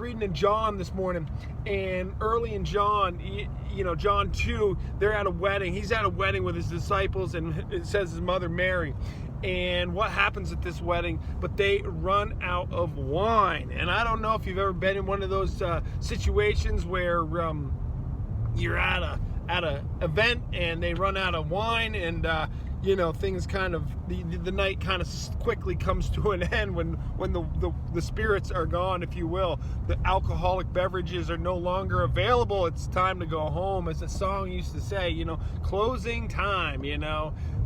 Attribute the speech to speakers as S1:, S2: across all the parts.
S1: reading in John this morning, and early in John, John 2, they're at a wedding. He's at a wedding with his disciples, and it says his mother Mary. And what happens at this wedding? But they run out of wine. And I don't know if you've ever been in one of those situations where you're at a event and they run out of wine, and things kind of the night kind of quickly comes to an end when the spirits are gone, if you will. The alcoholic beverages are no longer available. It's time to go home, as the song used to say. Closing time.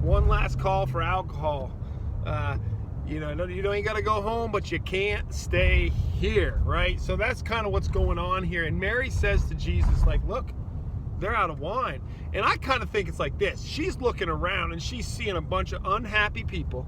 S1: One last call for alcohol. You ain't got to go home, but you can't stay here, right? So that's kind of what's going on here. And Mary says to Jesus, like, look, they're out of wine. And I kind of think it's like this. She's looking around and she's seeing a bunch of unhappy people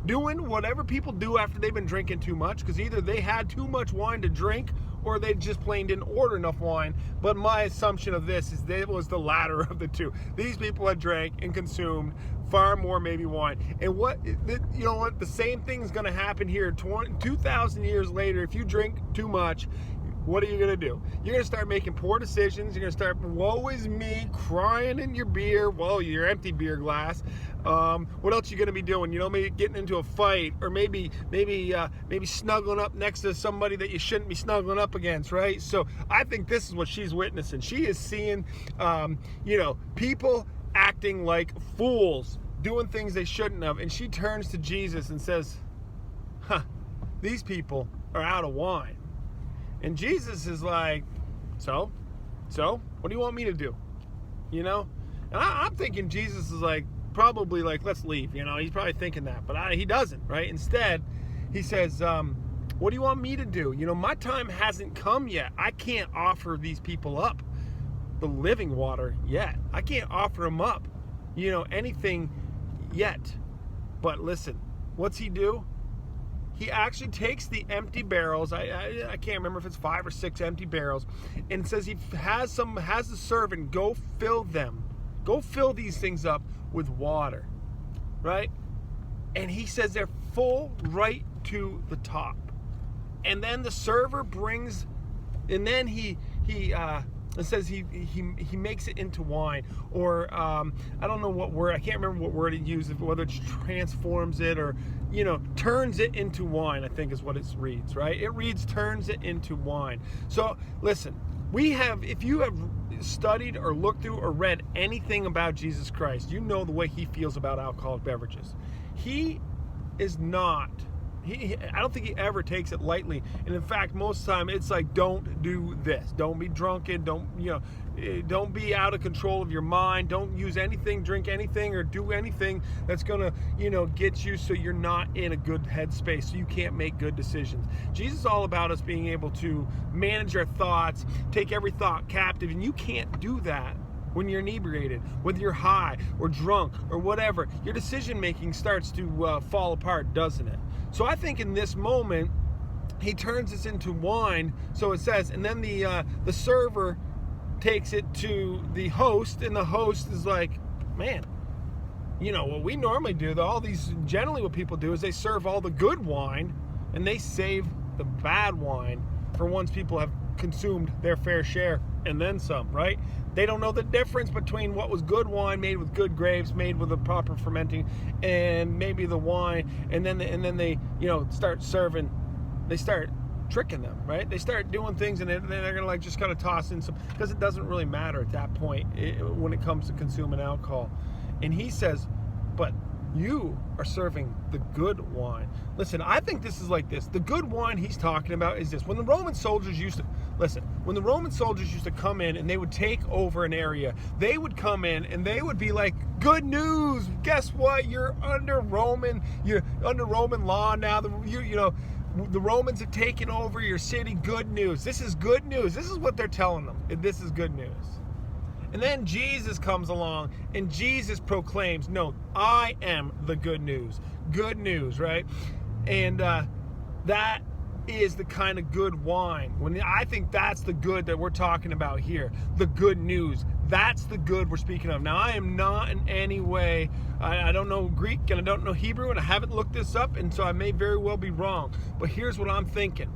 S1: doing whatever people do after they've been drinking too much, because either they had too much wine to drink or they just plain didn't order enough wine. But my assumption of this is that it was the latter of the two. These people had drank and consumed far more maybe wine. And the same thing is going to happen here 2,000 years later. If you drink too much, what are you going to do? You're going to start making poor decisions. You're going to start, woe is me, crying in your beer, your empty beer glass. What else are you going to be doing? Maybe getting into a fight, or maybe snuggling up next to somebody that you shouldn't be snuggling up against, right? So I think this is what she's witnessing. She is seeing, people acting like fools, doing things they shouldn't have. And she turns to Jesus and says, these people are out of wine. And Jesus is like, so, what do you want me to do? And I'm thinking Jesus is like, probably like, let's leave. He's probably thinking that, but he doesn't, right? Instead, he says, what do you want me to do? My time hasn't come yet. I can't offer these people up the living water yet. I can't offer them up, anything yet. But listen, what's he do? He actually takes the empty barrels. I can't remember if it's 5 or 6 empty barrels, and says he has the servant go fill them. Go fill these things up with water, right? And he says they're full right to the top. And then the server brings, and then it says he makes it into wine, or I don't know what word, I can't remember what word he used, whether it transforms it or turns it into wine, I think is what it reads, right? It reads turns it into wine. So listen, if you have studied or looked through or read anything about Jesus Christ, you know the way he feels about alcoholic beverages. He is not. I don't think he ever takes it lightly. And in fact, most of the time, it's like, don't do this. Don't be drunken. Don't be out of control of your mind. Don't use anything, drink anything, or do anything that's going to, get you so you're not in a good headspace, so you can't make good decisions. Jesus is all about us being able to manage our thoughts, take every thought captive, and you can't do that when you're inebriated, whether you're high or drunk or whatever. Your decision making starts to fall apart, doesn't it? So I think in this moment, he turns this into wine. So it says, and then the server takes it to the host, and the host is like, man, what we normally do, generally what people do is they serve all the good wine, and they save the bad wine for once people have consumed their fair share and then some, right? They don't know the difference between what was good wine made with good grapes, made with a proper fermenting, and maybe the wine, and then they start serving. They start tricking them, right? They start doing things, and they're gonna just kind of toss in some, because it doesn't really matter at that point when it comes to consuming alcohol. And he says, but you are serving the good wine. Listen, I think this is like this. The good wine he's talking about is this. When the Roman soldiers used to come in and they would take over an area, they would come in and they would be like, good news, guess what? You're under Roman law now. The Romans have taken over your city. Good news. This is good news. This is what they're telling them. This is good news. And then Jesus comes along and Jesus proclaims, no, I am the good news. Good news, right? And that is the kind of good wine. I think that's the good that we're talking about here. The good news. That's the good we're speaking of. Now, I am not in any way, I don't know Greek and I don't know Hebrew, and I haven't looked this up, and so I may very well be wrong. But here's what I'm thinking.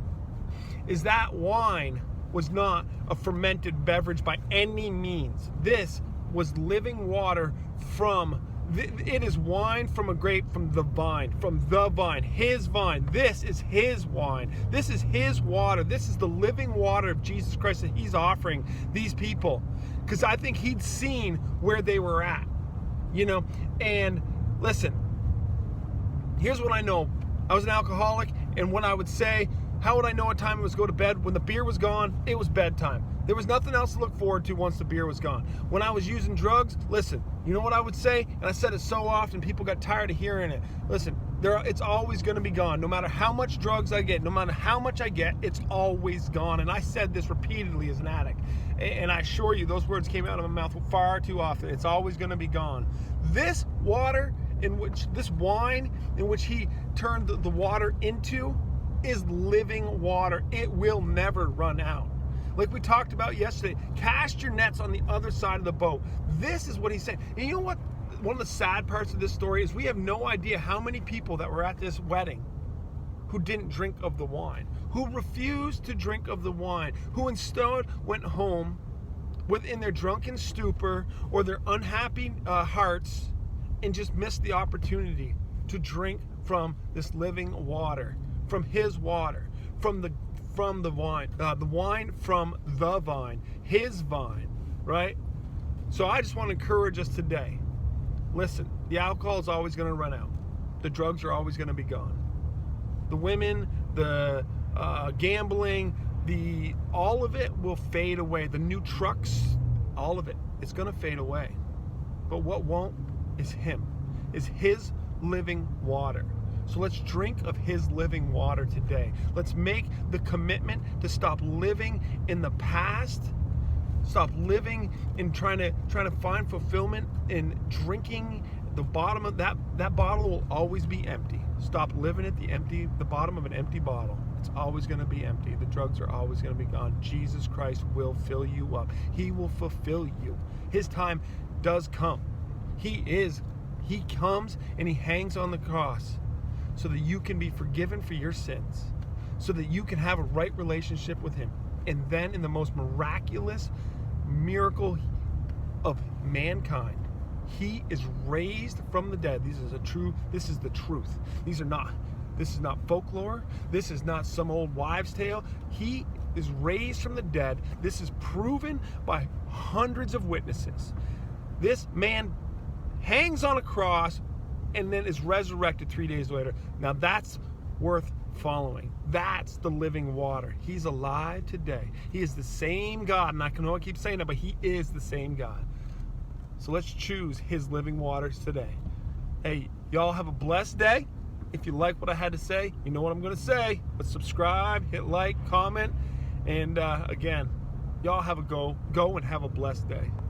S1: is that wine was not a fermented beverage by any means. This was living water from, it is wine from a grape, from the vine, his vine. This is his wine. This is his water. This is the living water of Jesus Christ that he's offering these people. Because I think he'd seen where they were at, and listen, here's what I know. I was an alcoholic, and when I would say, how would I know what time it was to go to bed? When the beer was gone, it was bedtime. There was nothing else to look forward to once the beer was gone. When I was using drugs, listen, you know what I would say? And I said it so often, people got tired of hearing it. Listen, it's always going to be gone. No matter how much drugs I get, no matter how much I get, it's always gone. And I said this repeatedly as an addict. And I assure you, those words came out of my mouth far too often. It's always going to be gone. This water, this wine in which he turned the water into, is living water. It will never run out. Like we talked about yesterday, cast your nets on the other side of the boat. This is what he's saying. And you know what? One of the sad parts of this story is we have no idea how many people that were at this wedding who didn't drink of the wine, who refused to drink of the wine, who instead went home within their drunken stupor or their unhappy hearts and just missed the opportunity to drink from this living water, from his water, from the wine, the wine from the vine, his vine, right? So I just want to encourage us today. Listen, the alcohol is always going to run out. The drugs are always going to be gone. The women, the gambling, all of it will fade away. The new trucks, all of it, it's going to fade away. But what won't is his living water. So let's drink of his living water today. Let's make the commitment to stop living in the past. Stop living in trying to find fulfillment in drinking. The bottom of that bottle will always be empty. Stop living at the bottom of an empty bottle. It's always going to be empty. The drugs are always going to be gone. Jesus Christ will fill you up. He will fulfill you. His time does come. He comes and he hangs on the cross so that you can be forgiven for your sins, so that you can have a right relationship with him. And then in the most miraculous miracle of mankind, he is raised from the dead. This is the truth. This is not folklore. This is not some old wives' tale. He is raised from the dead. This is proven by hundreds of witnesses. This man hangs on a cross and then is resurrected 3 days later. Now that's worth following. That's the living water. He's alive today. He is the same God, and I know I keep saying that, but he is the same God. So let's choose his living waters today. Hey, y'all have a blessed day. If you like what I had to say, you know what I'm going to say. But subscribe, hit like, comment, and again, y'all have a go and have a blessed day.